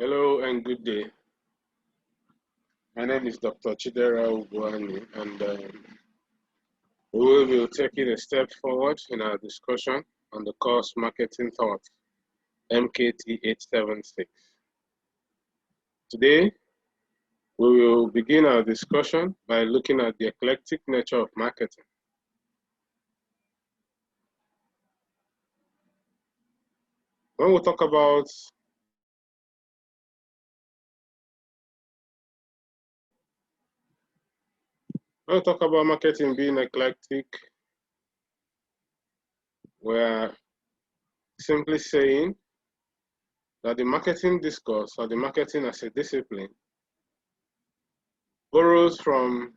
Hello and good day. My name is Dr. Chidera Ubuani, and we will be taking a step forward in our discussion on the course Marketing Thought, MKT 876. Today, we will begin our discussion by looking at the eclectic nature of marketing. When we talk about marketing being eclectic, we're simply saying that the marketing discourse or the marketing as a discipline borrows from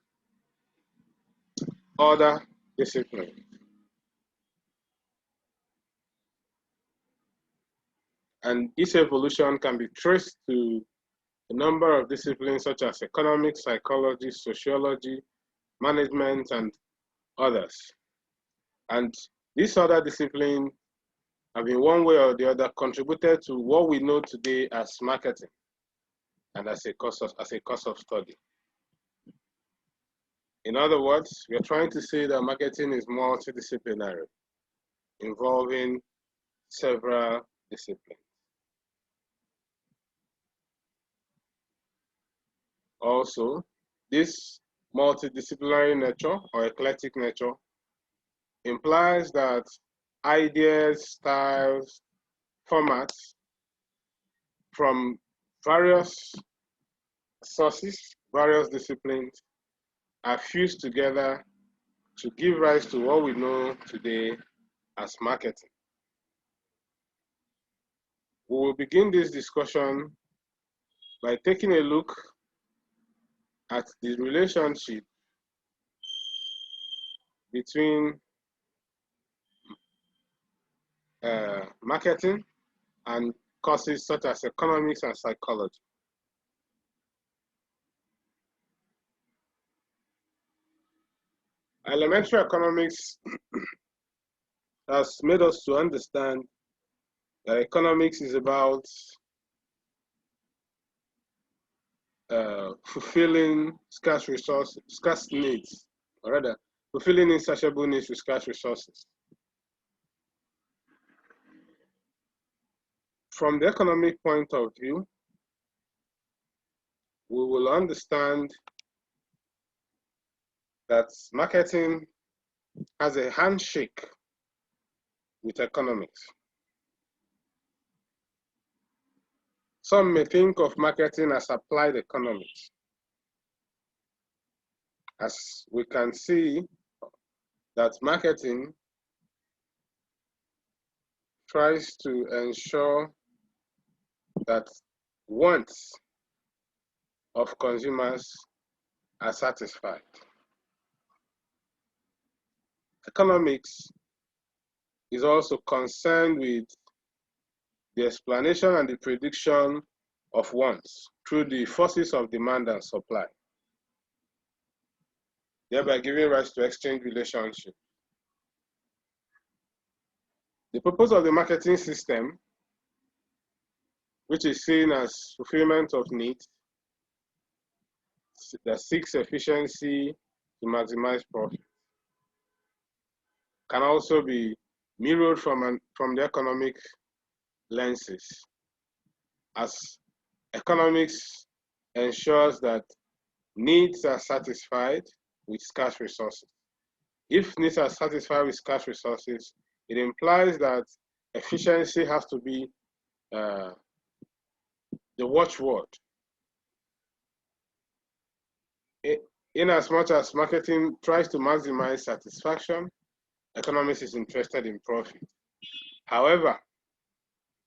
other disciplines. And this evolution can be traced to a number of disciplines such as economics, psychology, sociology, management, and others. And these other disciplines have in one way or the other contributed to what we know today as marketing and as a course of study. In other words, we are trying to say that marketing is multidisciplinary, involving several disciplines. Also, this multidisciplinary nature or eclectic nature implies that ideas, styles, formats from various sources, various disciplines are fused together to give rise to what we know today as marketing. We will begin this discussion by taking a look at the relationship between marketing and courses such as economics and psychology. Elementary economics has made us to understand that economics is about fulfilling scarce needs, or rather, fulfilling insatiable needs with scarce resources. From the economic point of view, we will understand that marketing has a handshake with economics. Some may think of marketing as applied economics. As we can see, that marketing tries to ensure that wants of consumers are satisfied. Economics is also concerned with the explanation and the prediction of wants through the forces of demand and supply, thereby giving rise to exchange relationship. The purpose of the marketing system, which is seen as fulfillment of needs, that seeks efficiency to maximize profit, can also be mirrored from the economic lenses, as economics ensures that needs are satisfied with scarce resources. If needs are satisfied with scarce resources, it implies that efficiency has to be the watchword. In as much as marketing tries to maximize satisfaction, economics is interested in profit. However,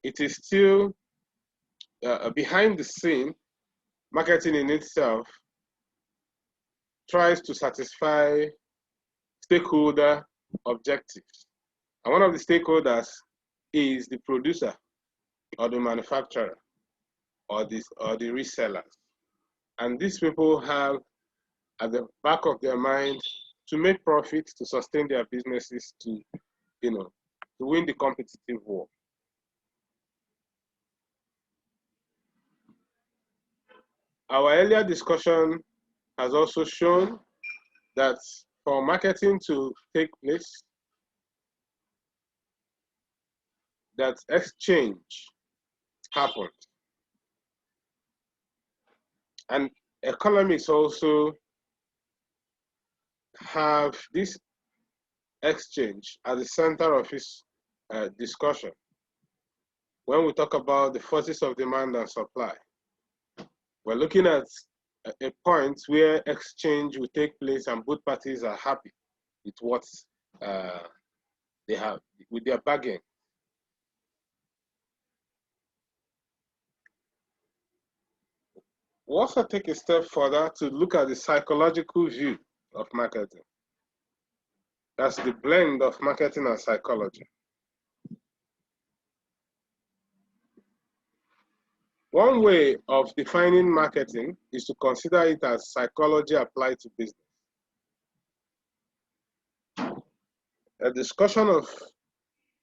it is still behind the scene. Marketing in itself tries to satisfy stakeholder objectives. And one of the stakeholders is the producer or the manufacturer or the resellers. And these people have at the back of their mind to make profits, to sustain their businesses, to win the competitive war. Our earlier discussion has also shown that for marketing to take place, that exchange happens. And economics also have this exchange at the center of its discussion. When we talk about the forces of demand and supply, we're looking at a point where exchange will take place and both parties are happy with what they have, with their bargain. We'll also take a step further to look at the psychological view of marketing. That's the blend of marketing and psychology. One way of defining marketing is to consider it as psychology applied to business. A discussion of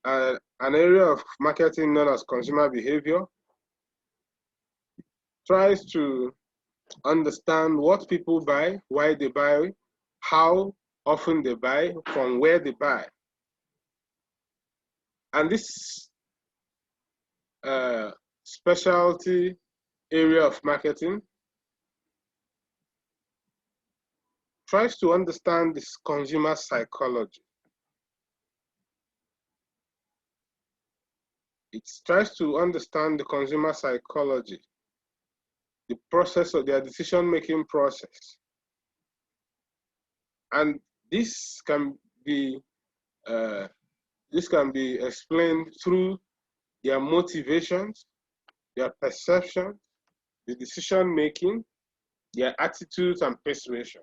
an area of marketing known as consumer behavior tries to understand what people buy, why they buy, how often they buy, from where they buy. And this specialty area of marketing tries to understand this consumer psychology. It tries to understand the consumer psychology, the process of their decision-making process. And this can be explained through their motivations, their perceptions, the decision-making, their attitudes and persuasion.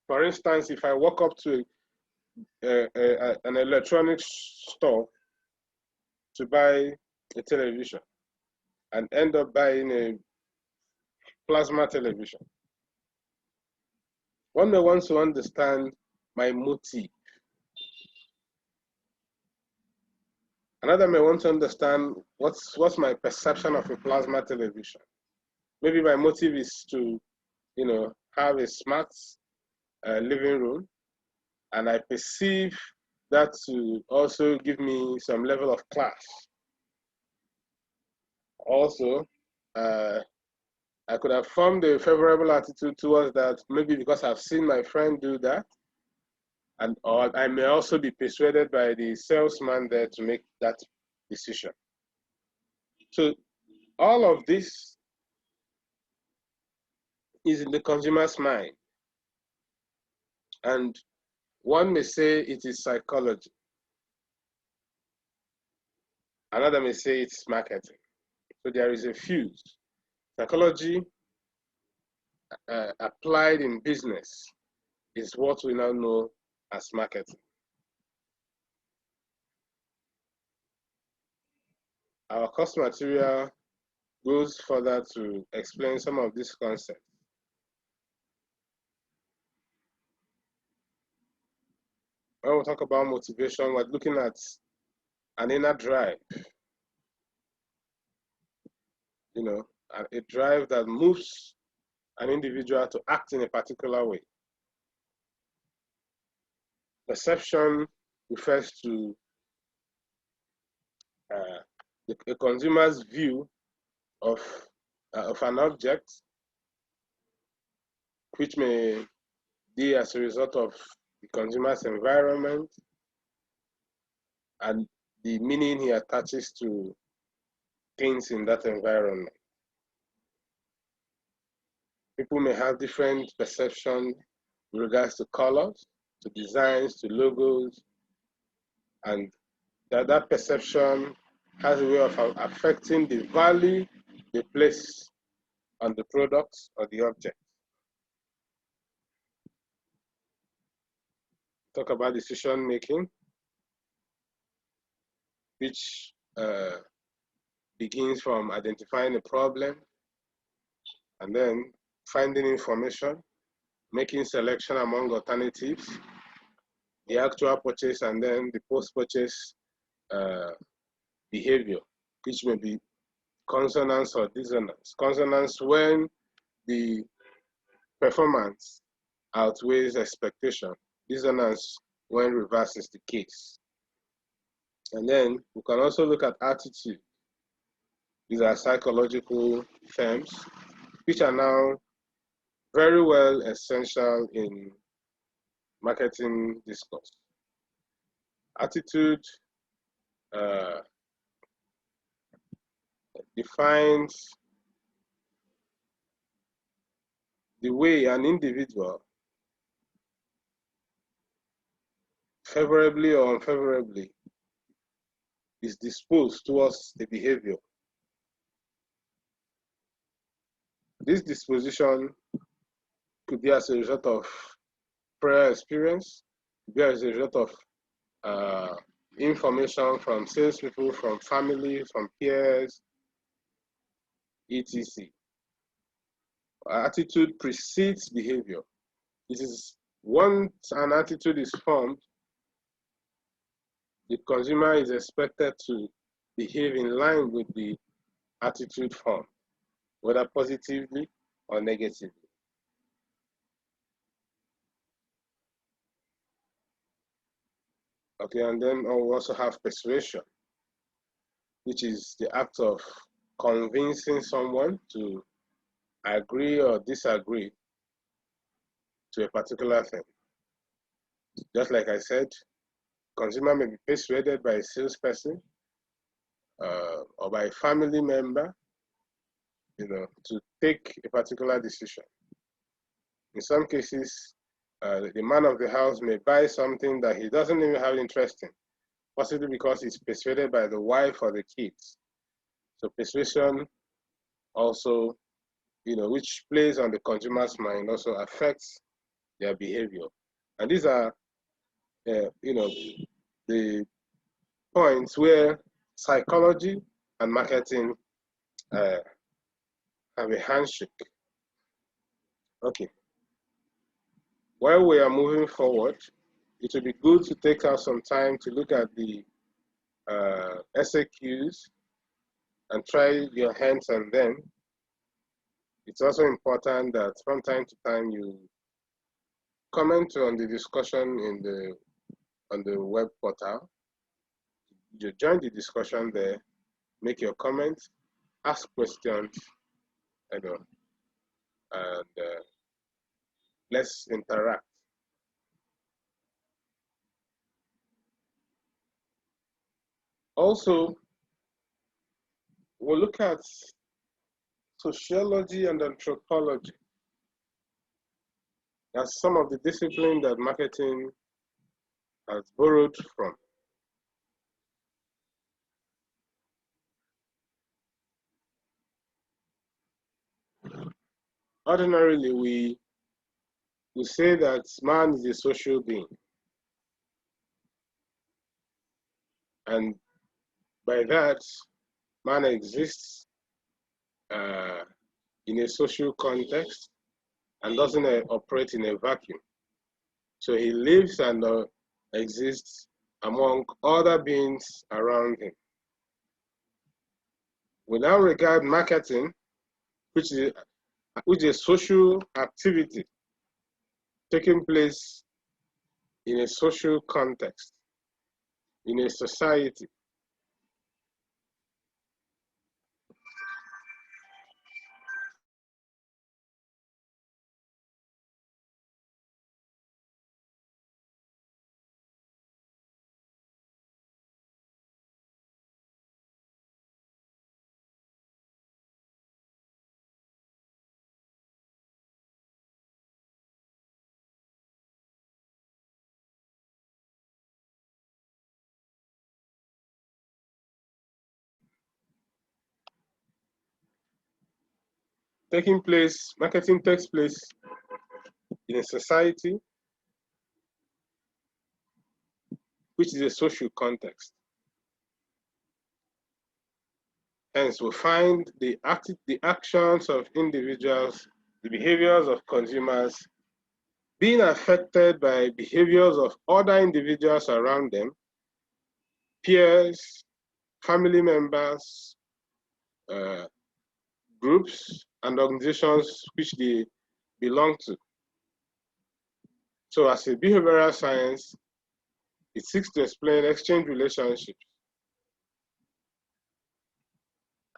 For instance, if I walk up to an electronics store to buy a television and end up buying a plasma television, one may want to understand my motive. Another may want to understand what's my perception of a plasma television. Maybe my motive is to, have a smart living room, and I perceive that to also give me some level of class. Also, I could have formed a favorable attitude towards that, maybe because I've seen my friend do that, or I may also be persuaded by the salesman there to make that decision. So all of this is in the consumer's mind. And one may say it is psychology. Another may say it's marketing. So there is a fuse. Psychology applied in business is what we now know as marketing. Our course material goes further to explain some of these concepts. When we talk about motivation, we're looking at an inner drive, a drive that moves an individual to act in a particular way. Perception refers to a consumer's view of an object, which may be as a result of the consumer's environment and the meaning he attaches to things in that environment. People may have different perceptions with regards to colors, to designs, to logos, and that perception has a way of affecting the value they place on the product or the object. Talk about decision making, which begins from identifying a problem and then finding information, making selection among alternatives, the actual purchase, and then the post-purchase behavior, which may be consonance or dissonance. Consonance when the performance outweighs expectation. Dissonance when reverse is the case. And then we can also look at attitude. These are psychological terms which are now very well essential in marketing discourse. Attitude defines the way an individual, favorably or unfavorably, is disposed towards a behavior. This disposition could be as a result of prior experience, could be as a result of information from salespeople, from family, from peers, etc. Attitude precedes behavior. It is once an attitude is formed, the consumer is expected to behave in line with the attitude formed, whether positively or negatively. Okay, and then we also have persuasion, which is the act of convincing someone to agree or disagree to a particular thing. Just like I said, consumer may be persuaded by a salesperson or by a family member, to take a particular decision. In some cases, the man of the house may buy something that he doesn't even have interest in, possibly because he's persuaded by the wife or the kids. So persuasion also, which plays on the consumer's mind, also affects their behavior. And these are, the points where psychology and marketing have a handshake. Okay. While we are moving forward, it will be good to take out some time to look at the SAQs and try your hands on them. It's also important that from time to time you comment on the discussion on the web portal. You join the discussion there, make your comments, ask questions, and let's interact. Also, we'll look at sociology and anthropology as some of the disciplines that marketing has borrowed from. Ordinarily, we say that man is a social being. And by that, man exists in a social context and doesn't operate in a vacuum. So he lives and exists among other beings around him. We now regard marketing, which is a social activity taking place in a social context, in a society. Marketing takes place in a society, which is a social context. Hence, we find the actions of individuals, the behaviors of consumers being affected by behaviors of other individuals around them, peers, family members, groups and organizations which they belong to. So as a behavioral science, it seeks to explain exchange relationships.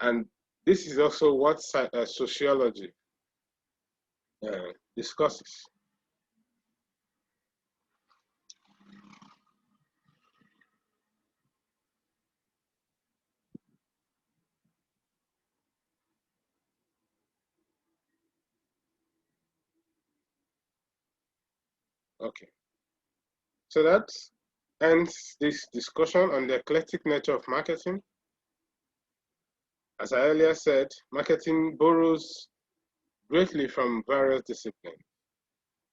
And this is also what sociology discusses. Okay, so that ends this discussion on the eclectic nature of marketing. As I earlier said, marketing borrows greatly from various disciplines.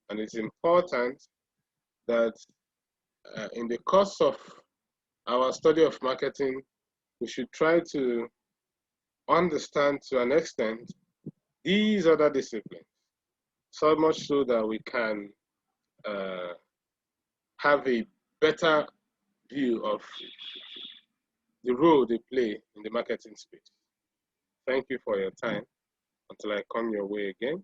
And it's important that in the course of our study of marketing, we should try to understand to an extent these other disciplines, so much so that we can have a better view of the role they play in the marketing space. Thank you for your time. Until I come your way again.